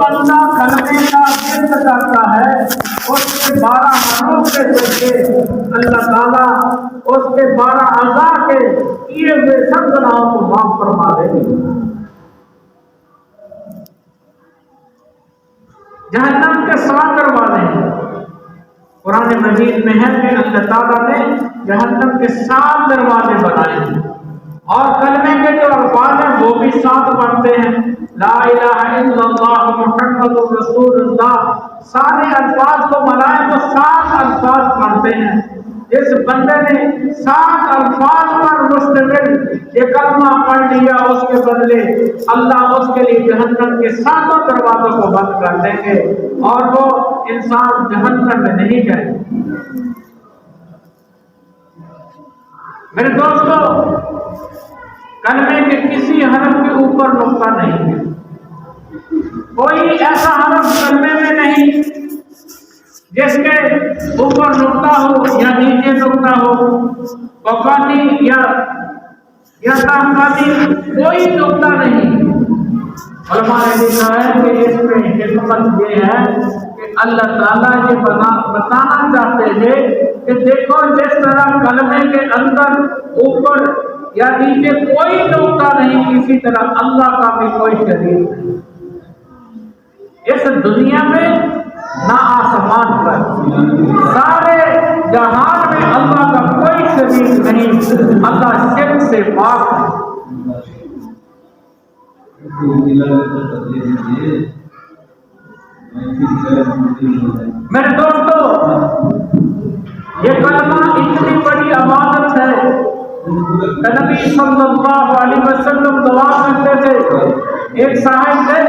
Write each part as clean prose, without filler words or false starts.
بندہ کلمے کا ذکر کرتا ہے اس کے 12 حروف کے ذریعے اللہ تعالیٰ اس کے 12 اعضاء کے کیے ہوئے سب گناہوں کو معاف فرما دے گی۔ جہنم کے 7 دروازے ہیں، قرآن مجید میں ہے کہ اللہ تعالیٰ نے جہنم کے 7 دروازے بنائے ہیں، اور کلمے کے جو الفاظ ہیں وہ بھی 7 بنتے ہیں، لا الہ الا اللہ محمد رسول اللہ، سارے الفاظ کو ملائیں تو 7 الفاظ بنتے ہیں۔ جس بندے نے 7 الفاظ پر مشتمل یہ کلمہ پڑھ لیا، اس کے بدلے اللہ اس کے لیے جہنم کے 7 دروازوں کو بند کر دیں گے اور وہ انسان جہنم میں نہیں جائے۔ میرے دوستو، کلمے کے کسی حرف کے اوپر نقطہ نہیں ہے، کوئی ایسا حرف کلمے میں نہیں جس کے اوپر نقطہ ہو یا نیچے نقطہ ہو، وقاتی یا تحقاتی کوئی نقطہ نہیں۔ علماء نے لکھا ہے کہ اس میں حکمت یہ ہے کہ اللہ تعالیٰ یہ بتانا چاہتے تھے کہ دیکھو جس طرح کلمے کے اندر اوپر یا نیچے کوئی نقطہ نہیں، اسی طرح اللہ کا بھی کوئی شریک نہیں۔ اس دنیا میں نہ آسمان پر، سارے جہان میں اللہ کا کوئی شریک نہیں، اللہ شرک سے پاک ہے۔ میرے دوستو، یہ کلمہ اتنی بڑی عبادت ہے کہ نبی صلی اللہ علیہ وسلم دعا کرتے تھے۔ ایک صاحب تھے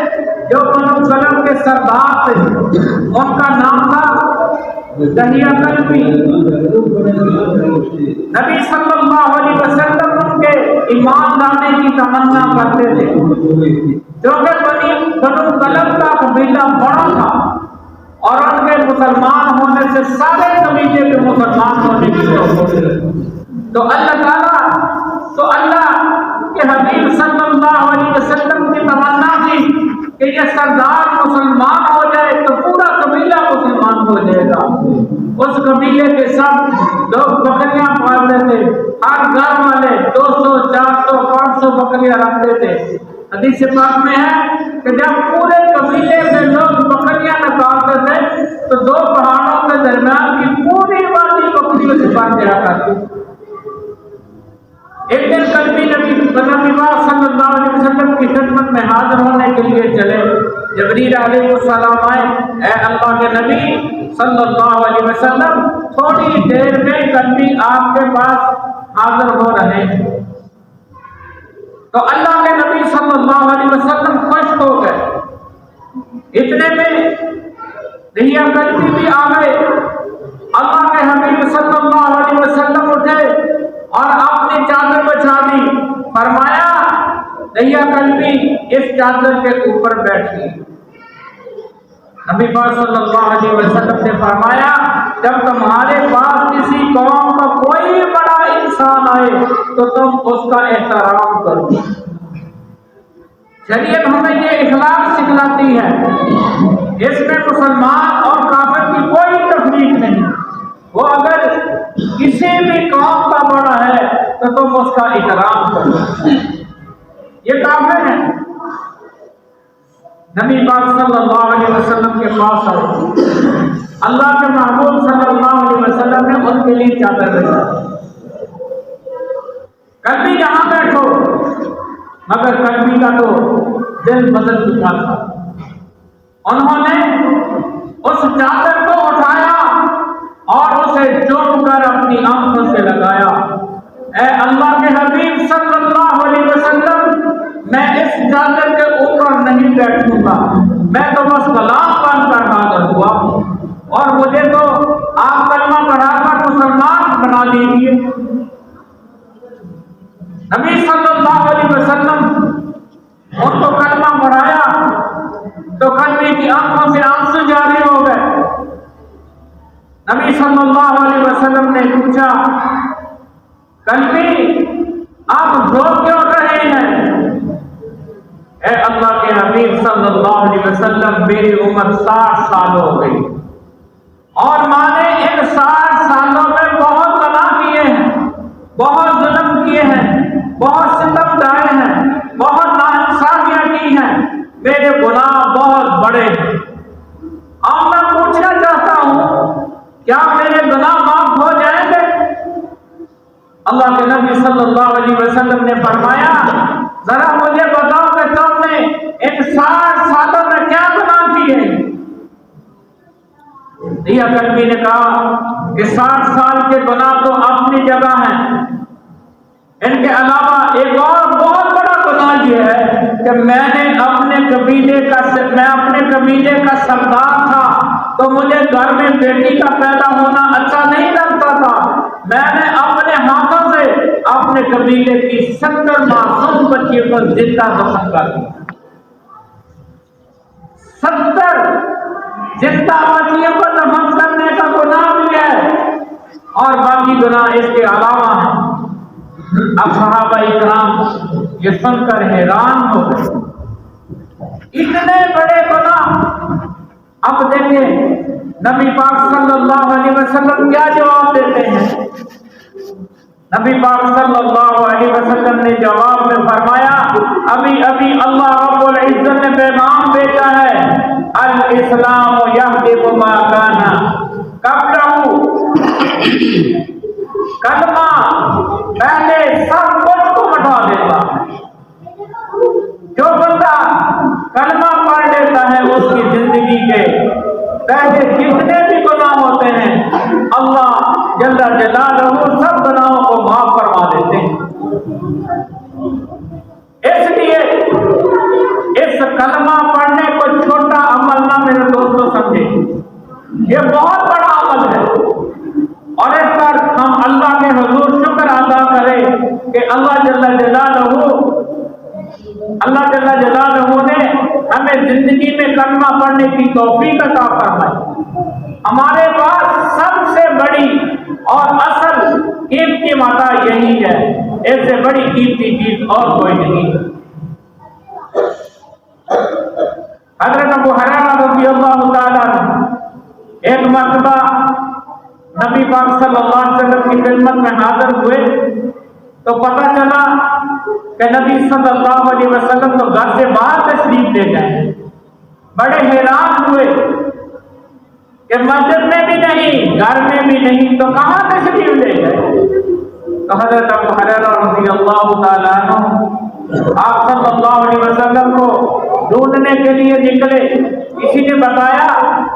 جو بنو سلم کے سردار تھے، ان کا نام تھا دہیہ کلبی۔ نبی صلی اللہ علیہ وسلم ان کے ایمان لانے کی تمنا کرتے تھے، کیونکہ بنو سلم کا قبیلہ بڑا تھا اور ان کے مسلمان ہونے سے سارے قبیلے کے مسلمان ہونے کی ضرورت۔ تو اللہ کے حبیب صلی اللہ علیہ وسلم کی تمنا تھی کہ یہ سردار مسلمان ہو جائے تو پورا قبیلہ مسلمان ہو جائے گا۔ اس قبیلے کے سب لوگ بکریاں پالتے تھے، ہر گھر والے 200 400 500 بکریاں رکھتے تھے۔ حدیث پاک میں ہے کہ جب پورے قبیلے کے لوگ بکریاں نکالتے تھے تو 2 پہاڑوں کے درمیان کی پوری وادی بکریوں سے بھر جایا کرتی۔ ایک دن کلبی نبی صلی اللہ علیہ وسلم کی خدمت میں حاضر ہونے کے لیے چلے۔ جبریل علیہ السلام آئے، اے اللہ کے نبی صلی اللہ علیہ وسلم، تھوڑی دیر میں کلبی آپ کے پاس حاضر ہو رہے ہیں۔ تو اللہ کے نبی صلی اللہ علیہ وسلم خوش ہو گئے۔ اتنے میں دہیہ کلبی بھی آ گئے۔ اللہ کے حبیب صلی اللہ علیہ وسلم اٹھے اور اپنی چادر بچھا دی، فرمایا دہیہ کلبی اس چادر کے اوپر بیٹھی۔ نبی پاک صلی اللہ علیہ وسلم نے فرمایا جب تمہارے پاس کسی قوم کا کوئی بڑا انسان آئے تو تم اس کا احترام کرو۔ شریعت ہمیں یہ اخلاق سکھلاتی ہے، اس میں مسلمان اور کافر کی کوئی تفریق نہیں۔ وہ اگر کسی بھی قوم کا بڑا ہے تو تم اس کا احترام کرو۔ یہ کافر ہیں۔ نبی پاک صلی اللہ علیہ وسلم کے پاس آئے، اللہ کے محبوب صلی اللہ علیہ وسلم نے ان کے لیے چادر بچھائی۔ کلبی یہاں بیٹھو، مگر کلبی کا تو دل بدل چکا تھا۔ انہوں نے اس چادر کو اٹھایا اور اسے چوم کر اپنی آنکھوں سے لگایا۔ اے اللہ کے حبیب صلی اللہ علیہ وسلم، میں اس چادر کے اوپر نہیں بیٹھوں گا، میں تو بس غلام بن کر حاضر ہوا اور مجھے تو آپ کلمہ پڑھا کر مسلمان بنا دیجیے۔ نبی صلی اللہ علیہ وسلم ان کو کلمہ پڑھایا تو کلبی کی آنکھوں سے آنسو جاری ہو گئے۔ نبی صلی اللہ علیہ وسلم نے پوچھا، کلبی آپ رو کیوں رہے ہیں؟ اے اللہ کے حبیب صلی اللہ علیہ وسلم میری عمر 60 سال ہو گئی اور میں نے ان 60 سالوں میں بہت گناہ کیے ہیں، بہت ظلم کیے ہیں، بہت ستم ڈھائے ہیں، بہت ناانصافیاں کی ہیں، میرے گناہ بہت بڑے ہیں۔ اب میں پوچھنا چاہتا ہوں کیا میرے گناہ معاف ہو جائیں گے؟ اللہ کے نبی صلی اللہ علیہ وسلم نے فرمایا ذرا مجھے بتاؤ کہ تم نے ان 60 سالوں میں کیا گناہ کیے ہیں؟ دیا کرمی نے کہا کہ 60 سال کے گناہ تو اپنی جگہ ہیں، ان کے علاوہ ایک اور بہت بڑا گناہ یہ ہے کہ میں اپنے قبیلے کا سردار تھا تو مجھے گھر میں بیٹی کا پیدا ہونا اچھا نہیں لگتا تھا، میں نے اپنے ہاتھوں سے اپنے قبیلے کی 70 معصوم بچیوں کو زندہ دفن کر دیا۔ 70 زندہ بچیوں کو دفن کرنے کا گناہ بھی ہے اور باقی گناہ اس کے علاوہ ہیں۔ اب صحابہ اکرام یہ سن کر حیران ہو گئے، اتنے بڑے گناہ۔ اب دیکھیں نبی پاک صلی اللہ علیہ وسلم کیا جواب دیتے ہیں۔ نبی پاک صلی اللہ علیہ وسلم نے جواب میں فرمایا ابھی اللہ رب العزت نے پیغام بھیجا ہے، الاسلام یہدم ما کان قبلہ، کلمہ پہلے سب کچھ کو مٹا دیتا ہے۔ جو بندہ کلمہ پڑھ لیتا ہے اس کی زندگی کے پہلے جتنے بھی گناہ ہوتے ہیں اللہ جل جلالہ سب گناہوں کو معاف فرما دیتے ہیں۔ اس لیے اس کلمہ پڑھنے کو چھوٹا عمل نہ میرے دوستوں سمجھے، یہ بہت بڑا عمل ہے اور اس پر ہم اللہ کے حضور شکر ادا کریں کہ اللہ جل جلالہ نے ہمیں زندگی میں کلمہ پڑھنے کی توفیق عطا فرمائی۔ ہمارے پاس سب سے بڑی اور اصل قیمتی متاع یہی ہے، اس سے بڑی قیمتی چیز اور کوئی نہیں۔ حضرت ابو ہریرہ رضی اللہ تعالیٰ ایک مرتبہ نبی پاک صلی اللہ علیہ وسلم کی خدمت میں حاضر ہوئے تو پتہ چلا کہ نبی صلی اللہ علیہ وسلم تو گھر سے باہر تشریف لے گئے۔ بڑے حیران ہوئے کہ مسجد میں بھی نہیں، گھر میں بھی نہیں، تو کہاں تشریف لے گئے؟ تو حضرت ابو ہریرہ رضی اللہ تعالیٰ عنہ آپ صلی اللہ علیہ وسلم کو ڈھونڈنے کے لیے نکلے۔ کسی نے بتایا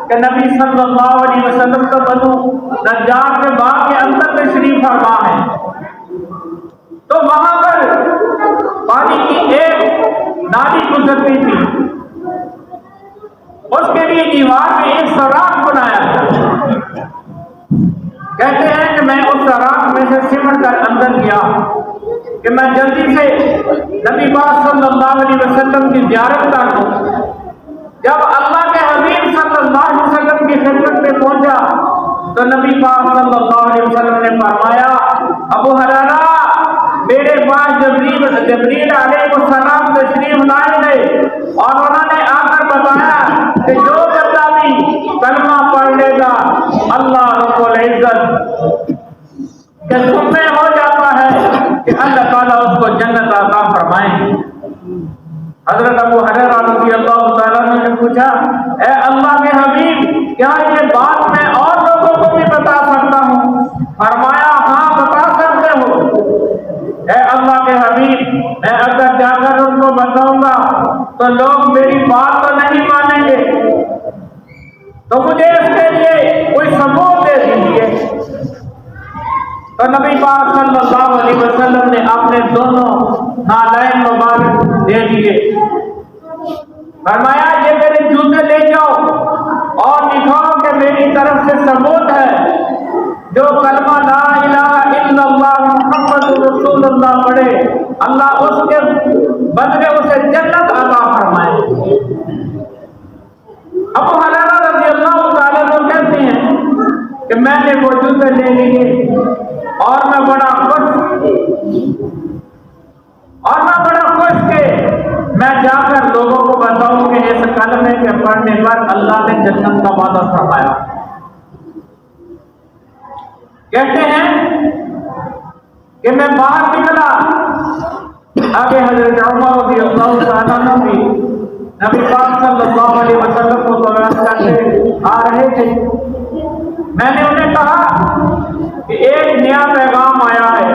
کہ نبی صلی اللہ علیہ وسلم تو بنو نجار کے باغ کے اندر تشریف فرما ہے۔ تو وہاں پر پانی کی ایک نالی گزرتی تھی، اس کے لیے دیوار میں ایک سوراخ بنایا تھا۔ کہتے ہیں کہ میں اس سوراخ میں سے سمٹ کر اندر گیا کہ میں جلدی سے نبی پاک صلی اللہ علیہ وسلم کی زیارت کر دوں۔ جب اللہ کے حبیب صلی اللہ علیہ وسلم کی خدمت میں پہنچا تو نبی پاک صلی اللہ علیہ وسلم نے فرمایا ابو ہریرہ میرے پاس جبریل علیہ السلام تشریف لائے تھے اور انہوں نے آ کر بتایا کہ جو بندہ بھی کلمہ پڑھ لے گا اللہ رب العزت کے ذمہ ہو جاتا ہے کہ اللہ تعالیٰ اس کو جنت عطا فرمائیں گے۔ حضرت ابو ہریرہ رضی اللہ تعالیٰ نے پوچھا اے اللہ کے حبیب کیا یہ بات میں اور لوگوں کو بھی بتا سکتا ہوں؟ فرمایا ہاں بتا سکتے ہو۔ اے اللہ کے حبیب میں اگر جا کر ان کو بتاؤں گا تو لوگ میری بات تو نہیں مانیں گے، تو مجھے اس کے لیے کوئی ثبوت دے دیجیے۔ تو نبی پاک صلی اللہ علیہ وسلم نے اپنے دونوں نالین مبارک دے دیے، فرمایا یہ میرے جوتے لے جاؤ اور دکھاؤ کہ میری طرف سے ثبوت ہے، جو کلمہ لا الہ الا اللہ محمد رسول اللہ پڑھے اللہ اس کے بدلے اسے جنت عطا فرمائے۔ ابو ہریرہ رضی اللہ تعالیٰ عنہ کہتے ہیں کہ میں نے وہ جوتے لے لیے اور میں بڑا خوش کہ میں جا کر لوگوں کو بتاؤں کہ اس کلمے کے پڑھنے پر اللہ نے جنت کا وعدہ فرمایا. کہتے ہیں کہ میں باہر نکلا. آگے حضرت عمر رضی اللہ تعالیٰ عنہ بھی نبی پاک صلی اللہ علیہ وسلم کو بیان کرتے آ رہے تھے. میں نے انہیں کہا کہ ایک نیا پیغام آیا ہے.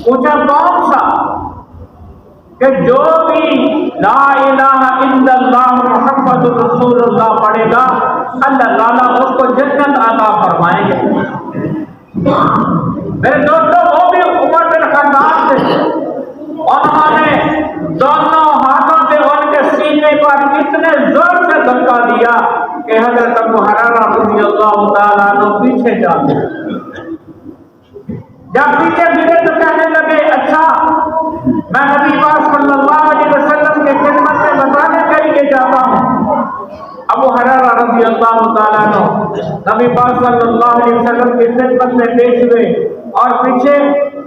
پوچھا کون سا؟ کہ جو بھی لا الہ الا اللہ محمد رسول اللہ پڑھے گا اللہ تعالیٰ اس کو جنت عطا فرمائیں گے. میرے دوستوں وہ بھی عمر بن خطاب تھے. انہوں نے دونوں ہاتھوں سے ان کے سینے پر اتنے زور سے دھکا دیا کہ حضرت ابو ہریرہ رضی اللہ تعالیٰ عنہ پیچھے جا گئے. جب پیچھے گرے تو کہنے لگے اچھا میں نبی پاک صلی اللہ علیہ وسلم کے خدمت میں بتانے کے لیے جاتا ہوں. ابو ہریرہ رضی اللہ تعالیٰ عنہ نبی پاک صلی اللہ علیہ وسلم کی خدمت میں پیش ہوئے اور پیچھے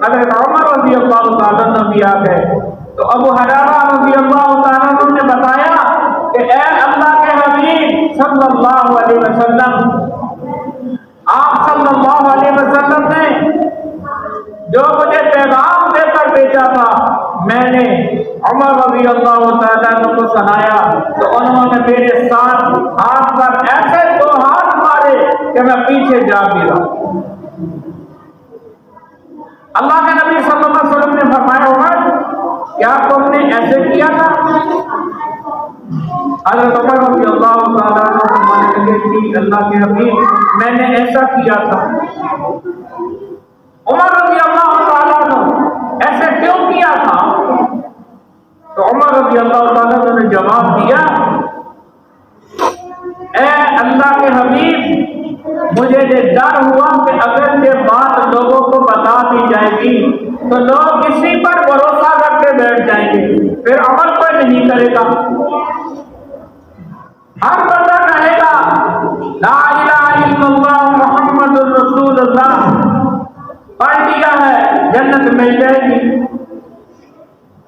حضرت عمر رضی اللہ تعالیٰ عنہ بھی آ گئے. تو ابو ہریرہ رضی اللہ تعالیٰ عنہ نے بتایا کہ اے اللہ کے حبیب صلی اللہ علیہ وسلم، آپ صلی اللہ علیہ وسلم نے جو مجھے پیغام دے کر بھیجا تھا میں نے عمر رضی اللہ تعالیٰ عنہ کو سنایا تو انہوں نے میرے ساتھ ہاتھ پر ایسے دو ہاتھ مارے کہ میں پیچھے جا گرا. اللہ کے نبی صلی اللہ علیہ وسلم نے فرمایا عمر کیا تم نے ایسے کیا تھا؟ حضرت عمر رضی اللہ تعالیٰ عنہ فرمانے لگے کہ اللہ کے حبیب میں نے ایسا کیا تھا. عمر رضی اللہ تعالیٰ عنہ ایسے کیوں کیا تھا؟ تو عمر رضی اللہ تعالیٰ عنہ نے جواب دیا اے اللہ کے حبیب مجھے یہ ڈر ہوا کہ اگر یہ بات لوگوں کو بتا دی جائے گی تو لوگ اسی پر بھروسہ کر کے بیٹھ جائیں گے، پھر عمل کوئی نہیں کرے گا. ہر بندہ کہے گا لا الہ الا اللہ محمد رسول اللہ، پڑھ لیا ہے جنت مل جائے گی.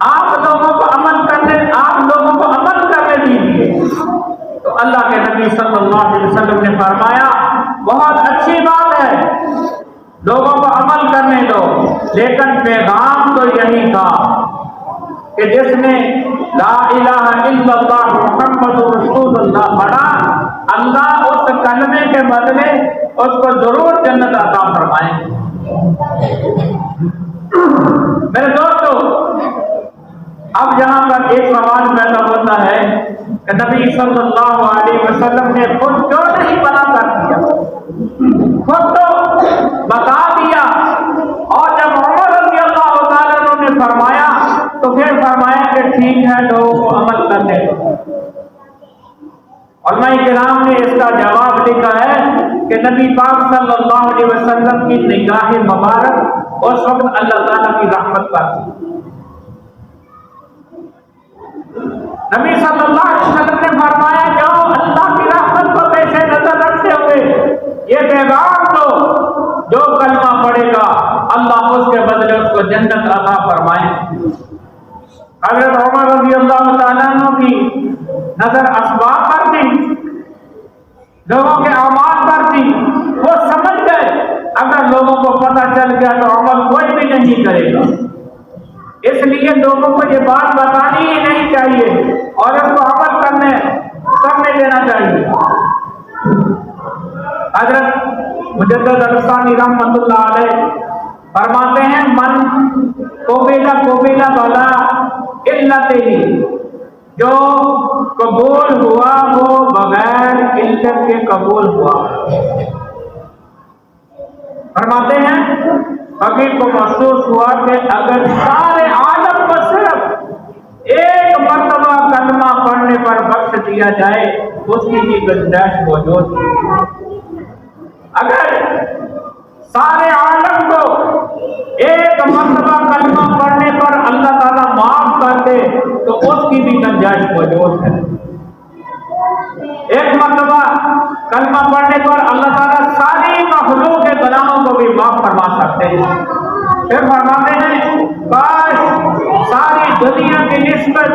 آپ لوگوں کو عمل کرنے دیجیے. تو اللہ کے نبی صلی اللہ علیہ وسلم نے فرمایا بہت اچھی بات ہے لوگوں کو عمل کرنے دو، لیکن پیغام تو یہی تھا کہ جس نے لا الہ الا اللہ محمد رسول اللہ پڑھا اللہ اس کلمے کے بدلے اس کو ضرور جنت عطا فرمائیں. میرے دوستو اب یہاں پر ایک سوال پیدا ہوتا ہے کہ نبی صلی اللہ علیہ وسلم نے خود کیوں نہیں بنا کر دیا؟ خود تو بتا دیا اور جب عمر رضی اللہ تعالیٰ عنہ نے فرمایا تو پھر فرمایا کہ ٹھیک ہے لوگوں کو عمل کرنے دو. علماء کرام نے اس کا جواب لکھا ہے کہ نبی پاک صلی اللہ علیہ وسلم کی نگاہ مبارک اس وقت اللہ تعالیٰ کی رحمت پر تھی. نبی صلی اللہ علیہ وسلم نے فرمایا جاؤ اللہ کی رحمت کو پیش نظر رکھتے ہوئے یہ پیغام دو جو کلمہ پڑھے گا اللہ اس کے بدلے اس کو جنت عطا فرمائے. حضرت عمر رضی اللہ تعالیٰ عنہ کی نظر اسباب پر تھی، لوگوں کے اعمال پر تھی. وہ سمجھ گئے اگر لوگوں کو پتہ چل گیا تو عمل کوئی بھی نہیں کرے گا، اس لیے لوگوں کو یہ بات بتانی ہی نہیں چاہیے اور اس کو عمل کرنے دینا چاہیے. حضرت مجدد الثانی رحمۃ اللہ علیہ فرماتے ہیں من قبیلہ بلا علت ہی، جو قبول ہوا وہ بغیر علت کے قبول ہوا. فرماتے ہیں فقیر کو محسوس ہوا کہ اگر سارے عالم کو صرف ایک مرتبہ کلمہ پڑھنے پر بخش دیا جائے اس کی بھی گنجائش موجود ہے. اگر سارے عالم کو ایک مرتبہ کلمہ پڑھنے پر اللہ تعالیٰ معاف کر دے تو اس کی بھی گنجائش موجود ہے. ایک مرتبہ کلمہ پڑھنے پر اللہ تعالیٰ ساری مخلوق کے گناہوں کو بھی معاف فرما سکتے ہیں. پھر فرماتے ہیں کاش ساری دنیا کی نسبت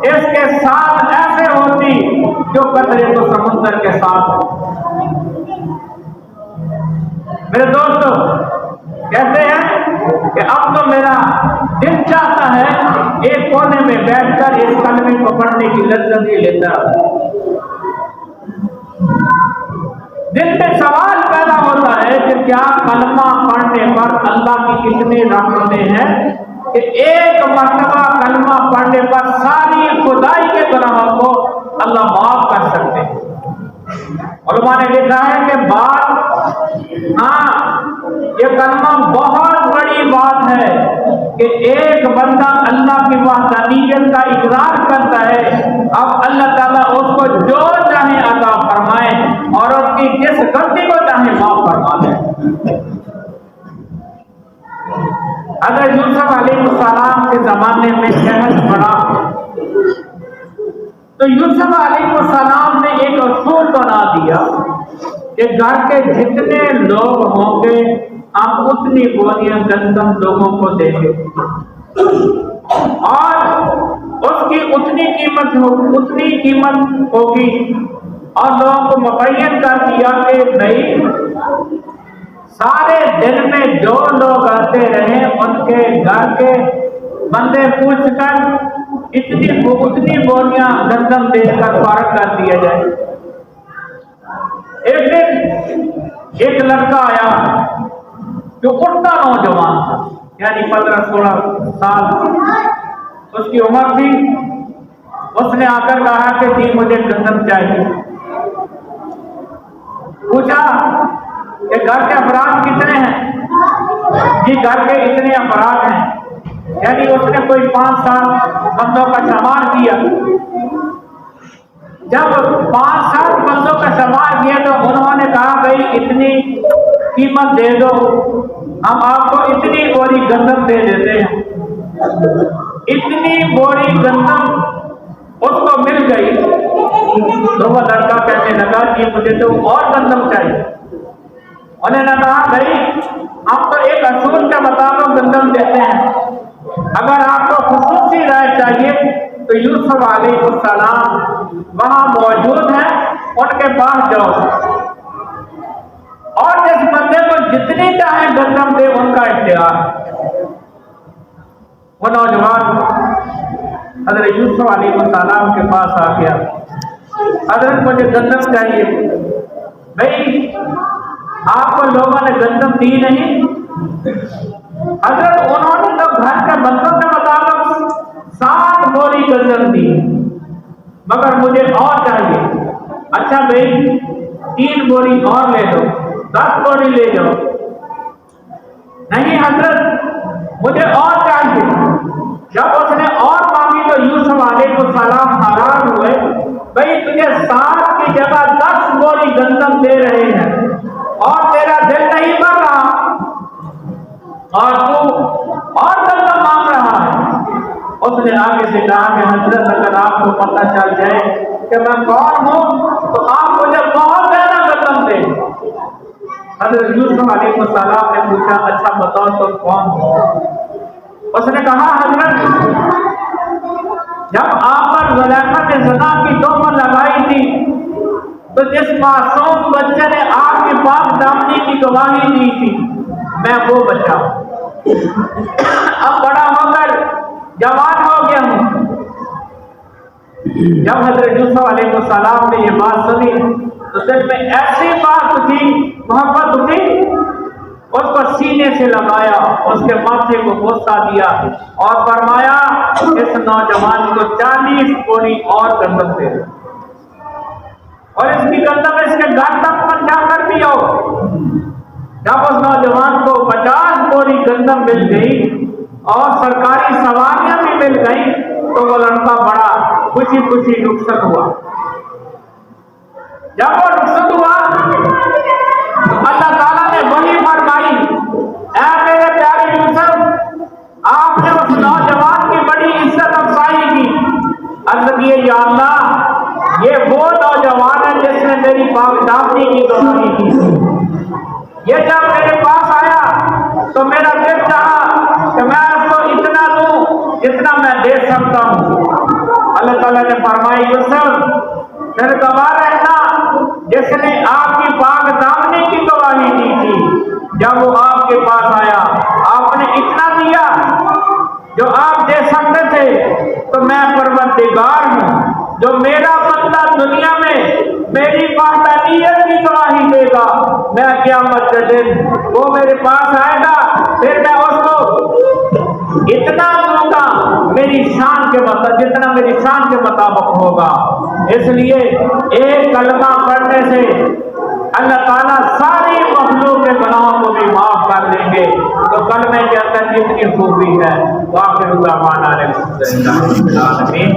اس کے ساتھ ایسے ہوتی جو قطرے تو سمندر کے ساتھ ہے۔ میرے دوستو کہتے ہیں کہ اب تو میرا دل چاہتا ہے ایک کونے میں بیٹھ کر اس کلمے کو پڑھنے کی لذت ہی لیتا ہے۔ دل میں سوال پیدا ہوتا ہے کہ کیا کلمہ پڑھنے پر اللہ کی کتنی رحمتیں ہیں کہ ایک مرتبہ کلمہ پڑھنے پر ساری خدائی کے گناہوں کو اللہ معاف کر سکتے ہیں۔ علماء نے لکھا ہے کہ یہ کلمہ بہت بڑی بات ہے کہ ایک بندہ اللہ کی وحدانیت کا اقرار کرتا ہے، اب اللہ تعالیٰ اس کو جو چاہے عطا فرمائے اور اس کی جس غلطی کو چاہے معاف فرما دے۔ حضرت یوسف علیہ السلام کے زمانے میں شہد پڑا تو یوسف علیہ السلام نے ایک اصول بنا دیا کہ گھر کے جتنے لوگ ہوں گے ہم اتنی بوریاں گندم لوگوں کو دیں گے اور اس کی اتنی قیمت ہوگی، اور لوگوں کو متعین کر دیا کہ بھائی سارے دن میں جو لوگ آتے رہے ان کے گھر کے بندے پوچھ کر اتنی بوریاں گندم دے کر فارغ کر دیا جائے۔ ایک دن ایک لڑکا آیا جو اٹھتا نوجوان تھا، یعنی 15-16 سال اس کی عمر تھی۔ اس نے آ کر کہا کہ جی مجھے گندم چاہیے۔ پوچھا کہ گھر کے افراد کتنے ہیں؟ جی گھر کے اتنے افراد ہیں، یعنی اس نے کوئی 5-7 بندوں کا شمار کیا۔ جب 5-7 بندوں کا شمار کیا تو انہوں نے کہا بھائی اتنی قیمت دے دو، ہم آپ کو اتنی بوری گندم دے دیتے ہیں۔ اتنی بوری گندم اس کو مل گئی تو وہ لڑکا کہنے لگا کہ مجھے تو اور گندم چاہیے۔ انہوں نے کہا بھائی ہم تو ایک اصول کے مطابق گندم دیتے ہیں، اگر آپ کو خصوصی رائے چاہیے تو یوسف علیہ السلام وہاں موجود ہیں، ان کے پاس جاؤ اور جس بندے کو جتنی چاہے گندم دے ان کا اختیار۔ وہ نوجوان حضرت یوسف علیہ السلام کے پاس آ گیا، حضرت مجھے گندم چاہیے۔ بھائی آپ کو لوگوں نے گندم دی نہیں؟ حضرت انہوں نے تو گھر کے بندوں کے مطابق 7 بوری گندم دی، مگر مجھے اور چاہیے۔ اچھا بھائی 3 بوری اور لے دو، 10 بوری لے جاؤ۔ نہیں حضرت مجھے اور چاہیے۔ جب اس نے اور مانگی تو یوسف علیہ السلام حیران ہوئے، بھائی تجھے 7 کی جگہ 10 بوری گندم دے رہے ہیں اور تیرا دل نہیں بھر رہا اور تو اور گندم مانگ رہا ہے۔ اس نے آگے سے کہا کہ حضرت اگر آپ کو پتہ چل جائے کہ میں کون ہوں تو آپ مجھے بہت زیادہ گندم دیں۔ حضرت یوسف علیہ السلام نے پوچھا اچھا بتاؤ تم کون ہو؟ اس نے کہا حضرت جب آپ پر زلیخا نے زنا کی تہمت لگائی تھی تو جس معصوم بچے نے آپ کی پاک دامنی کی گواہی دی تھی میں وہ بچہ ہوں۔ اب بڑا ہو کر جوان ہو گیا ہوں۔ جب حضرت یوسف علیہ السلام نے یہ بات سنی تو دل میں ایسی بات اٹھی، محبت اٹھی، اس کو سینے سے لگایا، اس کے ماتھے کو بوسہ دیا اور فرمایا اس نوجوان کو 40 بوری اور گندم دے اور اس کی گندم اس کے گھر تک پہنچا کر بھی آؤ۔ جب اس نوجوان کو 50 بوری گندم مل گئی اور سرکاری سواریاں بھی مل گئی تو وہ لڑکا بڑا خوشی خوشی رخصت ہوا۔ جب وہ رخصت ہوا اللہ تعالیٰ نے وحی فرمائی، اے میرے پیارے یوسف آپ نے اس نوجوان کی بڑی عزت افزائی کی۔ عرض کیے یا اللہ یہ وہ نوجوان ہے جس نے میری پاک دامنی کی گواہی کی۔ یہ جب میرے پاس آیا تو میرا دل چاہا کہ میں اس کو اتنا دوں جتنا میں دے فرمائے یوسف پھر گواہ رہنا جس نے آپ کی پاک دامنی کی گواہی دی تھی جب وہ آپ کے پاس آیا آپ نے اتنا دیا جو آپ دے سکتے تھے تو میں پروردگار ہوں جو میرا بندہ دنیا میں میری وحدانیت کی گواہی دے گا میں قیامت کے دن وہ میرے پاس آئے گا پھر میں اس کو اتنا دوں گا میری شان کے مطابق جتنا میری شان کے مطابق ہوگا. اس لیے ایک کلمہ پڑھنے سے اللہ تعالیٰ ساری مخلوق کے گناہوں کو بھی معاف کر دیں گے. تو کلمے کے اندر کتنی خوبی ہے. واخر دعوانا الحمدللہ رب العالمین.